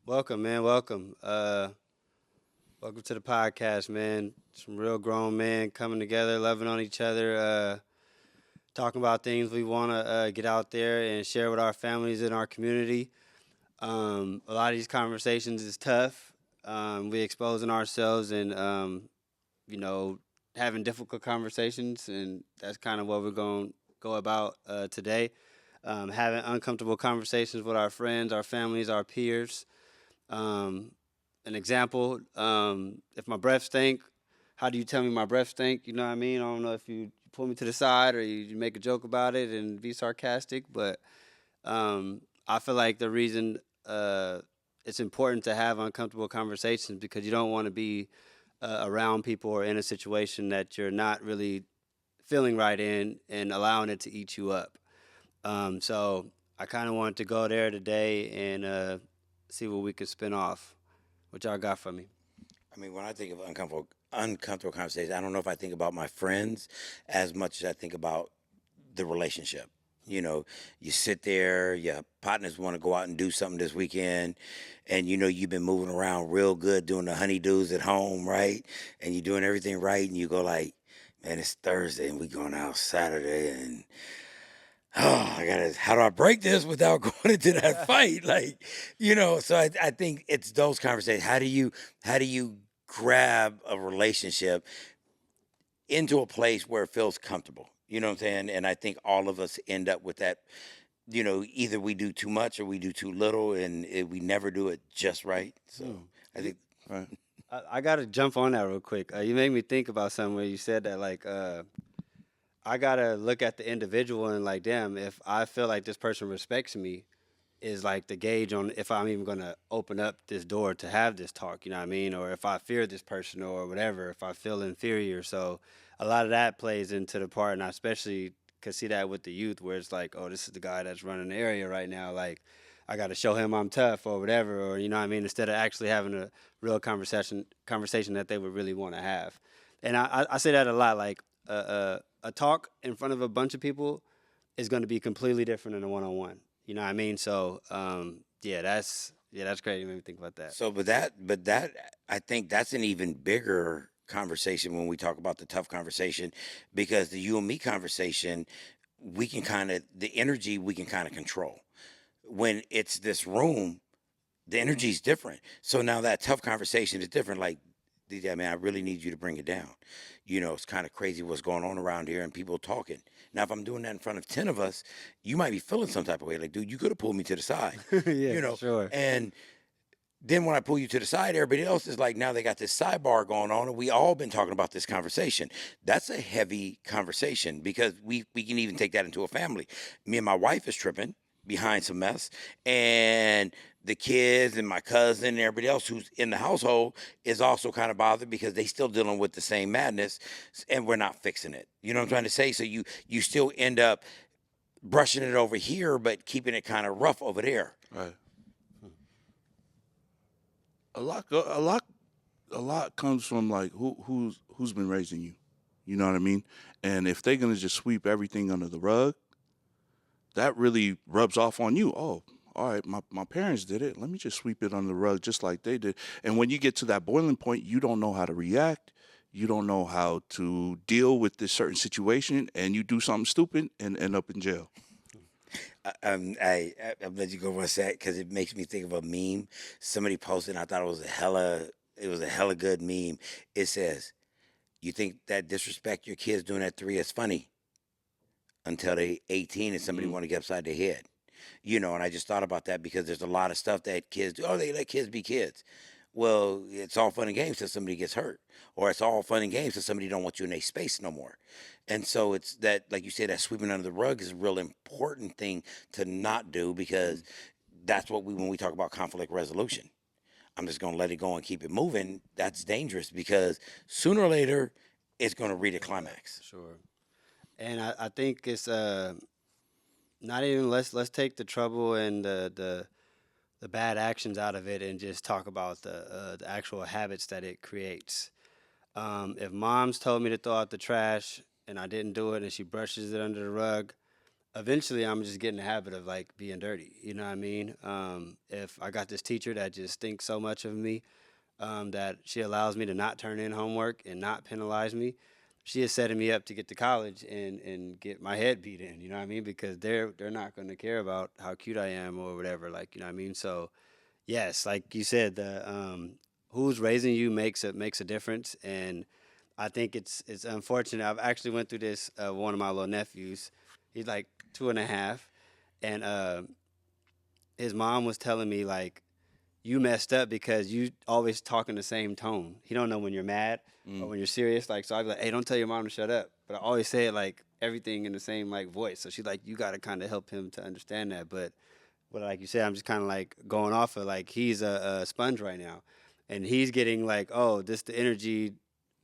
Welcome, man. Welcome. Welcome to the podcast, man. Some real grown men coming together, loving on each other, talking about things we want to get out there and share with our families in our community. A lot of these conversations is tough. We exposing ourselves and you know having difficult conversations, and that's kind of what we're going to go about today. Having uncomfortable conversations with our friends, our families, our peers. Um, an example, if my breath stink, how do you tell me my breath stink? You know what I mean? I don't know if you pull me to the side or you make a joke about it and be sarcastic, but I feel like the reason it's important to have uncomfortable conversations because you don't want to be around people or in a situation that you're not really feeling right in and allowing it to eat you up. So I kind of wanted to go there today and see what we could spin off. What y'all got for me? I mean, when I think of uncomfortable conversations, I don't know if I think about my friends as much as I think about the relationship. You know, you sit there, your partners want to go out and do something this weekend, and you know you've been moving around real good doing the honeydews at home, right? And you're doing everything right, and you go like, man, it's Thursday and we going out Saturday, and oh, I gotta, how do I break this without going into that fight? Like, so I think it's those conversations. How do you grab a relationship into a place where it feels comfortable? You know what I'm saying? And I think all of us end up with that. Either we do too much or we do too little, and we never do it just right. So Hmm. I think Right. I got to jump on that real quick. You made me think about something where you said that, like, I got to look at the individual and, like, damn, if I feel like this person respects me, is like the gauge on if I'm even going to open up this door to have this talk, you know what I mean? Or if I fear this person or whatever, if I feel inferior. So a lot of that plays into the part. And I especially could see that with the youth where it's like, oh, this is the guy that's running the area right now. Like, I got to show him I'm tough or whatever, or you know what I mean, instead of actually having a real conversation that they would really want to have. And I say that a lot. Like a talk in front of a bunch of people is going to be completely different than a one on one. You know what I mean? So that's great. You made me think about that. so. But that I think that's an even bigger conversation when we talk about the tough conversation, because the you and me conversation, we can kind of the energy we can kind of control. When it's this room, the energy is different. So now that tough conversation is different. Like, DJ, man, I really need you to bring it down. It's kind of crazy what's going on around here and people talking. Now, if I'm doing that in front of 10 of us, you might be feeling some type of way. Like, dude, you could have pulled me to the side, Yeah, you for know? sure. And then when I pull you to the side, everybody else is like, now they got this sidebar going on, and we all been talking about this conversation. That's a heavy conversation because we can even take that into a family. Me and my wife is tripping behind some mess, and the kids and my cousin and everybody else who's in the household is also kind of bothered because they still dealing with the same madness, and we're not fixing it. You know what I'm trying to say? So you still end up brushing it over here, but keeping it kind of rough over there. Right. A lot comes from like who's been raising you. You know what I mean? And if they're gonna just sweep everything under the rug, that really rubs off on you. Oh, all right, my parents did it. Let me just sweep it under the rug just like they did. And when you get to that boiling point, you don't know how to react. You don't know how to deal with this certain situation, and you do something stupid and end up in jail. I'm let you go for a sec because it makes me think of a meme somebody posted. And I thought it was a hella good meme. It says, "You think that disrespect your kids doing at 3 is funny until they 18 and somebody Mm. want to get upside their head." And I just thought about that because there's a lot of stuff that kids do. Oh, they let kids be kids. Well, it's all fun and games till somebody gets hurt, or it's all fun and games till somebody don't want you in their space no more. And so it's that, like you said, that sweeping under the rug is a real important thing to not do because that's what when we talk about conflict resolution. I'm just gonna let it go and keep it moving. That's dangerous because sooner or later it's gonna reach a climax. Sure. And I think it's not even let's take the trouble and the bad actions out of it and just talk about the actual habits that it creates. If mom's told me to throw out the trash and I didn't do it and she brushes it under the rug, eventually I'm just getting the habit of like being dirty. You know what I mean? If I got this teacher that just thinks so much of me, that she allows me to not turn in homework and not penalize me, she is setting me up to get to college and get my head beat in. You know what I mean? Because they're not going to care about how cute I am or whatever. Like, you know what I mean? So yes, like you said, the who's raising you makes a difference, and I think it's unfortunate. I've actually went through this. One of my little nephews, he's like 2.5, and his mom was telling me like, you messed up because you always talk in the same tone. He don't know when you're mad or Mm. when you're serious. Like, so I'd be like, hey, don't tell your mom to shut up. But I always say it like everything in the same like voice. So she's like, you got to kind of help him to understand that. But like you said, I'm just kind of like going off of like he's a sponge right now, and he's getting like, oh, this the energy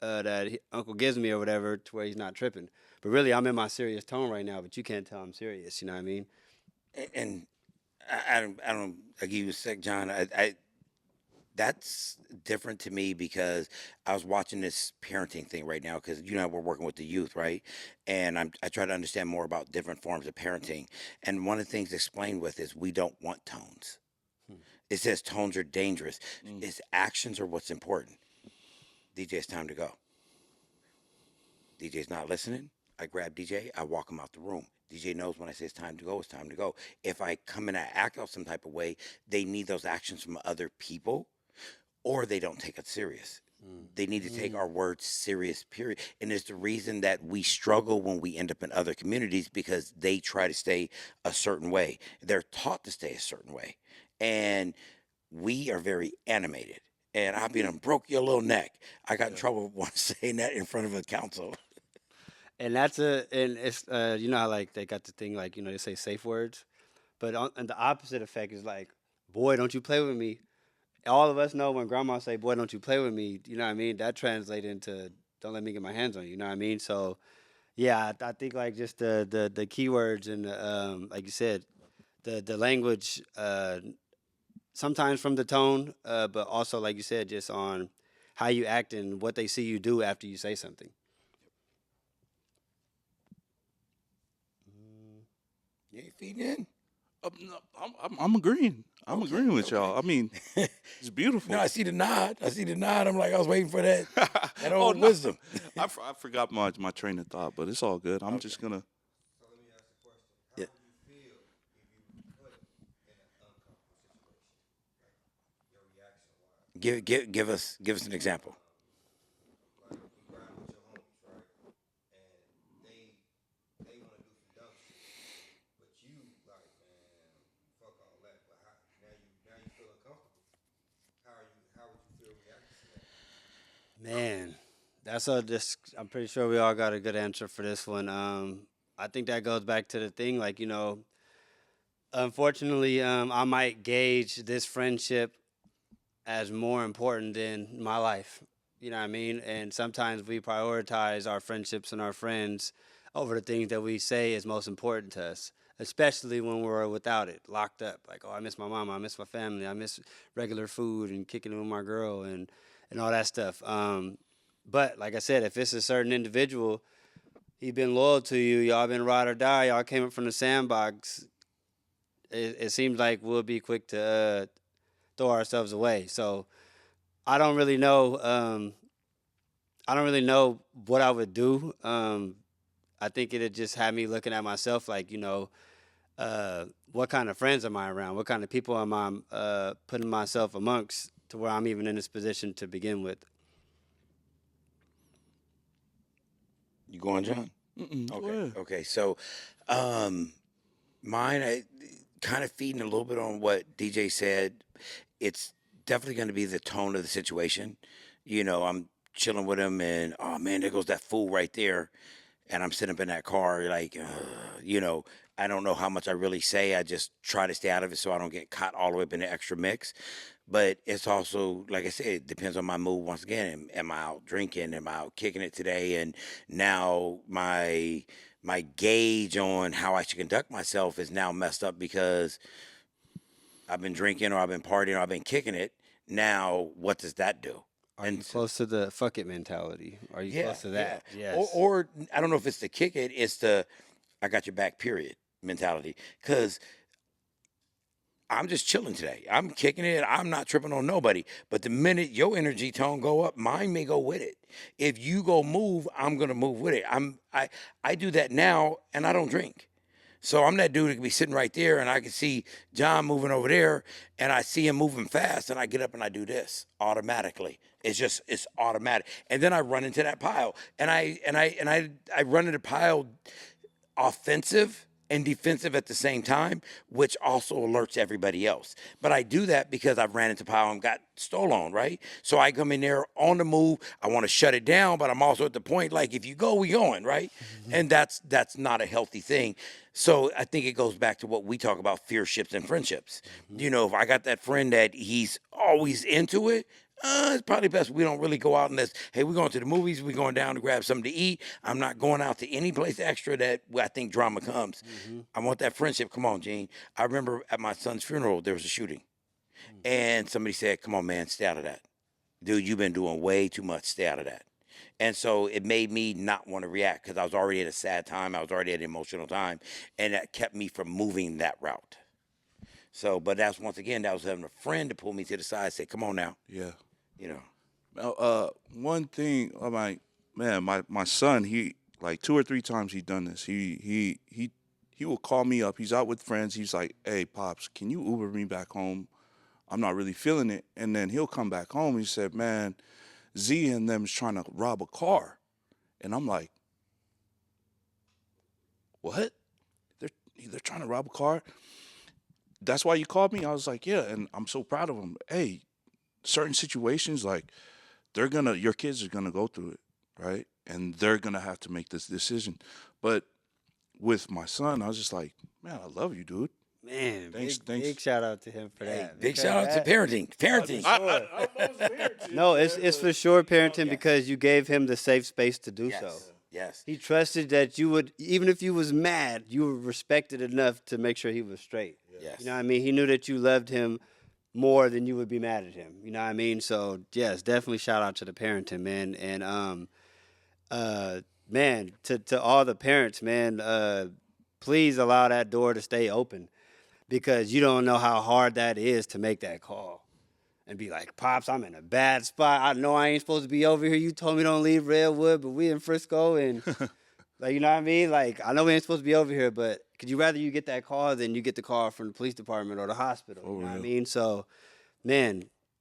that Uncle gives me or whatever, to where he's not tripping. But really, I'm in my serious tone right now. But you can't tell I'm serious. You know what I mean? And I don't. I give you a sec, John. That's different to me because I was watching this parenting thing right now because you know we're working with the youth, right? And I try to understand more about different forms of parenting. And one of the things explained with is we don't want tones. Hmm. It says tones are dangerous. Mm. It's actions are what's important. DJ, it's time to go. DJ's not listening. I grab DJ. I walk him out the room. DJ knows when I say it's time to go, it's time to go. If I come in and act out some type of way, they need those actions from other people or they don't take it serious. Mm. They need to take Mm. our words serious, period. And it's the reason that we struggle when we end up in other communities because they try to stay a certain way. They're taught to stay a certain way. And we are very animated. And I mean, I broke your little neck. I got in Yeah. trouble once saying that in front of a council. And it's you know how like they got the thing like, you know, they say safe words, but and the opposite effect is like, boy, don't you play with me. All of us know when grandma say, boy, don't you play with me. You know what I mean? That translates into don't let me get my hands on you. You know what I mean? So yeah, I think like just the keywords and like you said, the language, sometimes from the tone, but also like you said, just on how you act and what they see you do after you say something. You ain't feeding in? No, I'm agreeing. I'm agreeing Okay, with y'all. I mean, it's No, beautiful. I see the nod. I see the nod. I'm like, I was waiting for that Oh old no, wisdom. I forgot my train of thought, but it's all good. I'm Okay. just gonna. So let me ask a question. How Yeah. would you feel if you were put in an uncomfortable situation? Like your reaction wise. Give us an example. Like you riding with your homies, right? And they want to do some dumb shit, but you like, man, fuck all that. But now you feel uncomfortable. How would you feel reacting to that? Man, that's a just. I'm pretty sure we all got a good answer for this one. I think that goes back to the thing, like you know, unfortunately, I might gauge this friendship as more important than my life. You know what I mean? And sometimes we prioritize our friendships and our friends over the things that we say is most important to us, especially when we're without it, locked up. Like, oh, I miss my mama, I miss my family, I miss regular food and kicking it with my girl and all that stuff. But like I said, if it's a certain individual, he been loyal to you, y'all been ride or die, y'all came up from the sandbox. It seems like we'll be quick to throw ourselves away. So I don't really know. I don't really know what I would do. I think it'd just have me looking at myself like, you know, what kind of friends am I around? What kind of people am I putting myself amongst to where I'm even in this position to begin with? You going, John? Go Okay. ahead. Okay. So, um, mine, I kind of feeding a little bit on what DJ said. It's definitely going to be the tone of the situation. You know, I'm chilling with him, and oh man, there goes that fool right there. And I'm sitting up in that car, like, you know, I don't know how much I really say. I just try to stay out of it so I don't get caught all the way up in the extra mix. But it's also, like I said, it depends on my mood. Once again, am I out drinking? Am I out kicking it today? And now my gauge on how I should conduct myself is now messed up because I've been drinking or I've been partying or I've been kicking it. Now, what does that do? Are And you close to the fuck it mentality? Are you yeah, close to yeah. that? Yes. Or I don't know if it's the kick it, it's the I got your back, period. mentality, because I'm just chilling today. I'm kicking it. I'm not tripping on nobody. But the minute your energy tone go up, mine may go with it. If you go move, I'm gonna move with it. I do that now, and I don't drink. So I'm that dude that can be sitting right there, and I can see John moving over there, and I see him moving fast, and I get up and I do this automatically. It's automatic, and then I run into that pile, and I run into pile offensive and defensive at the same time, which also alerts everybody else. But I do that because I've ran into pile and got stole on, right? So I come in there on the move. I want to shut it down, but I'm also at the point like, if you go, we going, right? And that's not a healthy thing. So I think it goes back to what we talk about, fearships and friendships. You know, if I got that friend that he's always into it, it's probably best we don't really go out unless, hey, we're going to the movies, we're going down to grab something to eat. I'm not going out to any place extra that I think drama comes. I want that friendship. Come on, Gene. I remember at my son's funeral, there was a shooting. And somebody said, come on, man, stay out of that. Dude, you've been doing way too much. Stay out of that. And so it made me not want to react because I was already at a sad time. I was already at an emotional time. And that kept me from moving that route. So, but that's, once again, that was having a friend to pull me to the side and say, come on now. Yeah. You know. Now, one thing, I'm like, man, my son, he like 2 or 3 times he done this. He will call me up. He's out with friends. He's like, hey, Pops, can you Uber me back home? I'm not really feeling it. And then he'll come back home. He said, man, Z and them is trying to rob a car. And I'm like, what? They're trying to rob a car? That's why you called me? I was like, yeah. And I'm so proud of him. Hey, certain situations, like, your kids are gonna go through it, right? And they're gonna have to make this decision. But with my son, I was just like, man, I love you, dude. Man, Thanks. big shout out to him for that. Big because shout out to parenting. Parenting. No, it's for sure parenting because you gave him the safe space to do Yes. so. Yes. He trusted that you would, even if you was mad, you were respected enough to make sure he was straight. Yes. You know what I mean? He knew that you loved him more than you would be mad at him. You know what I mean? So yes, definitely shout out to the parenting, man. And man, to all the parents, man, please allow that door to stay open because you don't know how hard that is to make that call. And be like, Pops, I'm in a bad spot. I know I ain't supposed to be over here. You told me don't leave Redwood, but we in Frisco and like, you know what I mean? Like, I know we ain't supposed to be over here, but could you rather you get that call than you get the call from the police department or the hospital? You know what I mean? So, man,